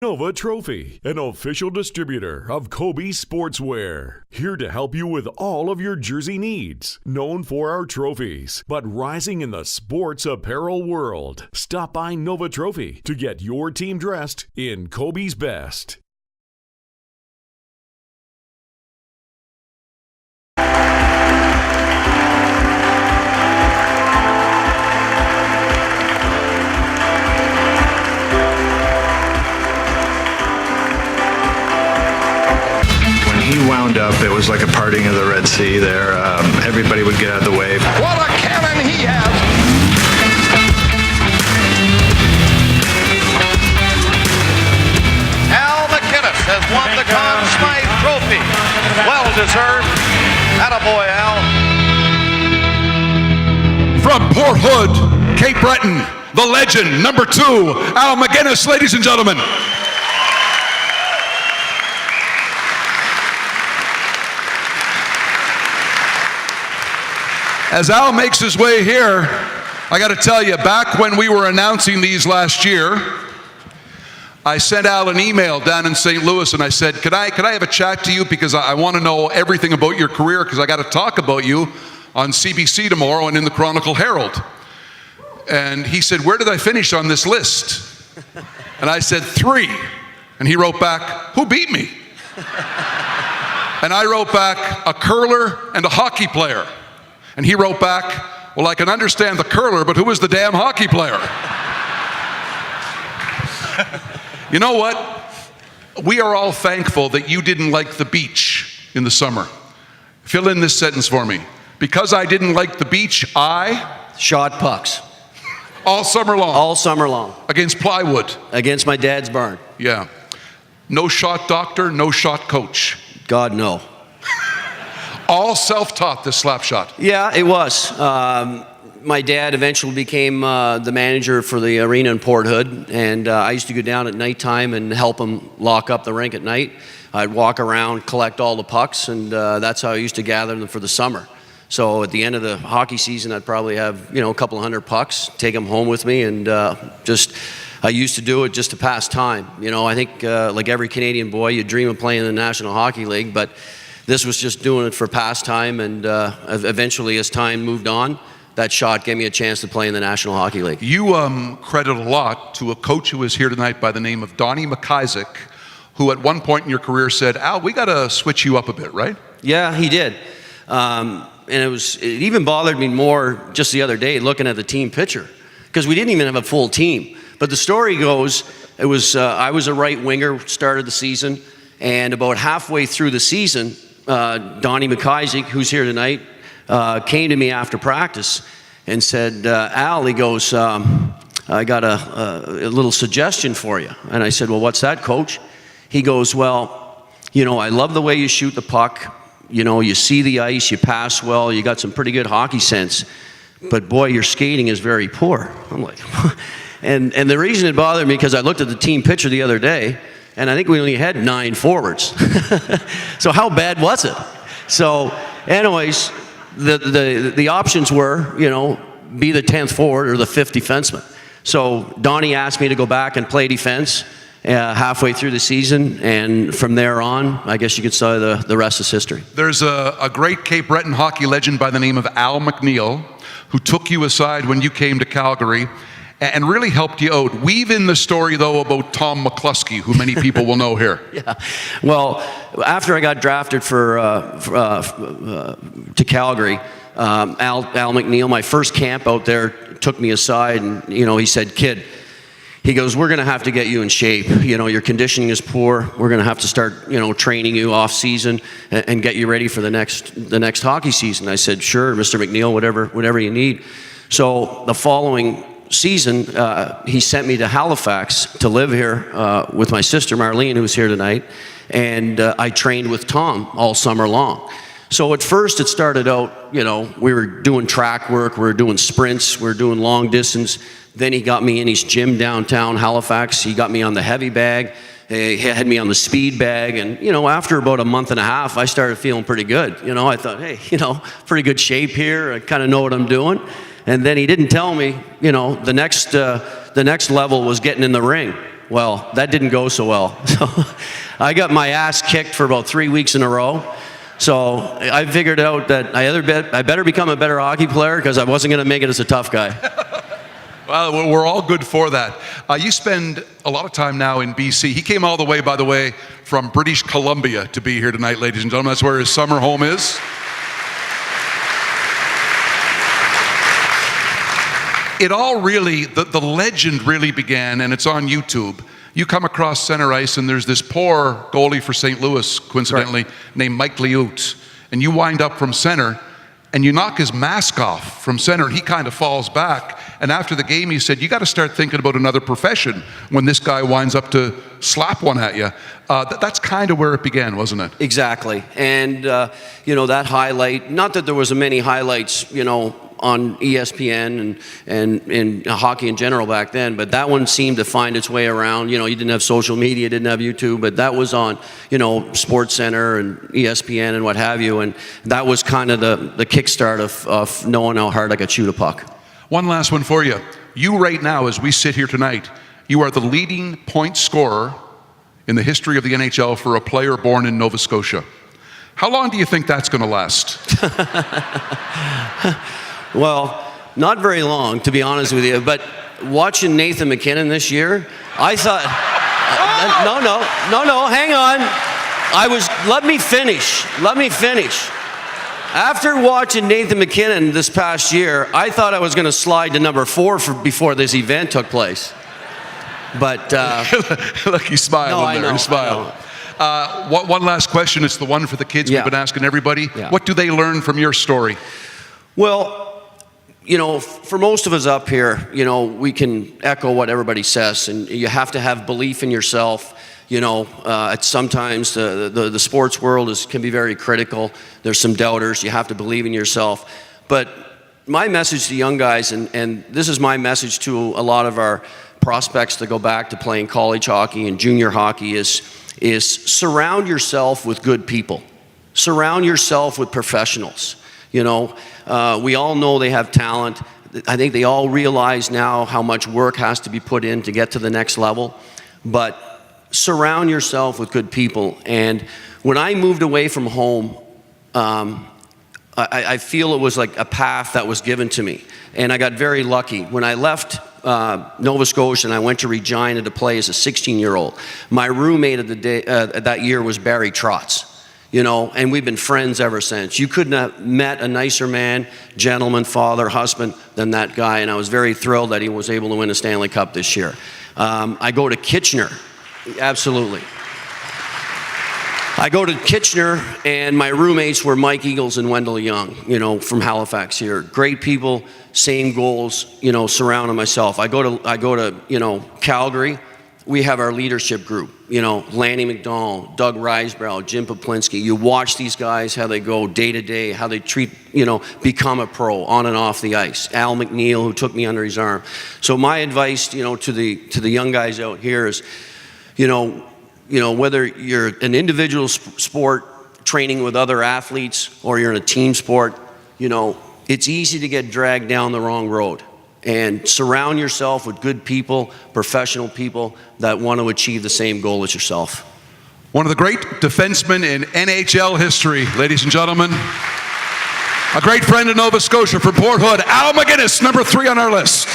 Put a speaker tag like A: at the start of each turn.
A: Nova Trophy, an official distributor of Kobe Sportswear. Here to help you with all of your jersey needs. Known for our trophies, but rising in the sports apparel world. Stop by Nova Trophy to get your team dressed in Kobe's best.
B: He wound up, it was like a parting of the Red Sea there. Everybody would get out of the way.
C: What a cannon he has! Al MacInnis has won the Conn Smythe Trophy. Well deserved. Attaboy, Al.
D: From Port Hood, Cape Breton, the legend, number 2, Al MacInnis, ladies and gentlemen. As Al makes his way here, I got to tell you, back when we were announcing these last year, I sent Al an email down in St. Louis and I said, could I have a chat to you because I want to know everything about your career because I got to talk about you on CBC tomorrow and in the Chronicle Herald. And he said, where did I finish on this list? And I said, 3. And he wrote back, who beat me? And I wrote back, a curler and a hockey player. And he wrote back, well, I can understand the curler, but who was the damn hockey player? You know what? We are all thankful that you didn't like the beach in the summer. Fill in this sentence for me. Because I didn't like the beach, I...
E: shot pucks.
D: All summer long?
E: All summer long.
D: Against plywood?
E: Against my dad's barn.
D: Yeah. No shot doctor, no shot coach?
E: God, no.
D: All self-taught, this slap shot?
E: Yeah, it was. My dad eventually became the manager for the arena in Port Hood, and I used to go down at nighttime and help him lock up the rink at night. I'd walk around, collect all the pucks, and that's how I used to gather them for the summer. So at the end of the hockey season, I'd probably have, a couple hundred pucks, take them home with me, and I used to do it just to pass time. I think like every Canadian boy, you dream of playing in the National Hockey League, but this was just doing it for pastime, and eventually as time moved on, that shot gave me a chance to play in the National Hockey League.
D: You credit a lot to a coach who is here tonight by the name of Donnie McIsaac, who at one point in your career said, Al, we got to switch you up a bit, right?
E: Yeah, he did. And it even bothered me more just the other day looking at the team picture, because we didn't even have a full team. But the story goes, I was a right winger, started the season, and about halfway through the season, Donnie McIsaac, who's here tonight, came to me after practice and said, Al, he goes, I got a little suggestion for you. And I said, well, what's that, coach? He goes, well, I love the way you shoot the puck. You see the ice, you pass well, you got some pretty good hockey sense. But boy, your skating is very poor. I'm like, and the reason it bothered me, because I looked at the team picture the other day, and I think we only had 9 forwards. So how bad was it? So anyways, the options were, be the 10th forward or the 5th defenseman. So Donnie asked me to go back and play defense halfway through the season, and from there on, I guess you could say the rest is history.
D: There's a great Cape Breton hockey legend by the name of Al MacNeil, who took you aside when you came to Calgary and really helped you out. Weave in the story, though, about Tom McCluskey, who many people will know here.
E: Yeah. Well, after I got drafted to Calgary, Al MacNeil, my first camp out there, took me aside and, he said, kid, he goes, we're going to have to get you in shape. Your conditioning is poor. We're going to have to start, training you off season and get you ready for the next hockey season. I said, sure, Mr. MacNeil, whatever you need. So the following season, he sent me to Halifax to live here with my sister Marlene, who's here tonight, and I trained with Tom all summer long. So at first it started out, we were doing track work, we were doing sprints, we were doing long distance. Then he got me in his gym downtown Halifax. He got me on the heavy bag. He had me on the speed bag. And, after about a month and a half, I started feeling pretty good. I thought, hey, pretty good shape here. I kind of know what I'm doing. And then he didn't tell me, the next level was getting in the ring. Well, that didn't go so well. So I got my ass kicked for about 3 weeks in a row. So I figured out that I better become a better hockey player because I wasn't going to make it as a tough guy.
D: Well, we're all good for that. You spend a lot of time now in BC. He came all the way, by the way, from British Columbia to be here tonight, ladies and gentlemen. That's where his summer home is. It all really, the legend really began, and it's on YouTube. You come across center ice, and there's this poor goalie for St. Louis, coincidentally, named Mike Liut. And you wind up from center, and you knock his mask off from center, and he kind of falls back. And after the game, he said, you got to start thinking about another profession when this guy winds up to slap one at you. That's kind of where it began, wasn't it?
E: Exactly. And, that highlight, not that there was many highlights, on ESPN and in hockey in general back then, but that one seemed to find its way around. You didn't have social media, didn't have YouTube, but that was on, Sports Center and ESPN and what have you, and that was kind of the kickstart of knowing how hard I could shoot a puck.
D: One last one for you. You right now, as we sit here tonight, you are the leading point scorer in the history of the NHL for a player born in Nova Scotia. How long do you think that's going to last?
E: Well, not very long, to be honest with you, but watching Nathan MacKinnon this year, I thought, no, hang on. Let me finish. After watching Nathan MacKinnon this past year, I thought I was going to slide to number 4 before this event took place. But
D: look, he's smiling there. He's smiling. One last question. It's the one for the kids we've been asking everybody. Yeah. What do they learn from your story? Well,
E: for most of us up here, we can echo what everybody says, and you have to have belief in yourself. Sometimes the sports world can be very critical. There's some doubters. You have to believe in yourself. But my message to young guys, and this is my message to a lot of our prospects to go back to playing college hockey and junior hockey, is surround yourself with good people. Surround yourself with professionals. We all know they have talent. I think they all realize now how much work has to be put in to get to the next level. But surround yourself with good people. And when I moved away from home, I feel it was like a path that was given to me. And I got very lucky. When I left Nova Scotia and I went to Regina to play as a 16-year-old, my roommate that year was Barry Trotz. And we've been friends ever since. You couldn't have met a nicer man, gentleman, father, husband than that guy, and I was very thrilled that he was able to win a Stanley Cup this year. I go to Kitchener, absolutely. I go to Kitchener, and my roommates were Mike Eagles and Wendell Young, from Halifax here. Great people, same goals, surrounding myself. I go to Calgary. We have our leadership group, Lanny McDonald, Doug Risebrow, Jim Poplinski. You watch these guys, how they go day to day, how they treat, become a pro on and off the ice. Al McNeil, who took me under his arm. So my advice, to the young guys out here is, whether you're an individual sport training with other athletes or you're in a team sport, it's easy to get dragged down the wrong road. And surround yourself with good people, professional people that want to achieve the same goal as yourself.
D: One of the great defensemen in NHL history, ladies and gentlemen. A great friend of Nova Scotia from Port Hood, Al MacInnis, number 3 on our list.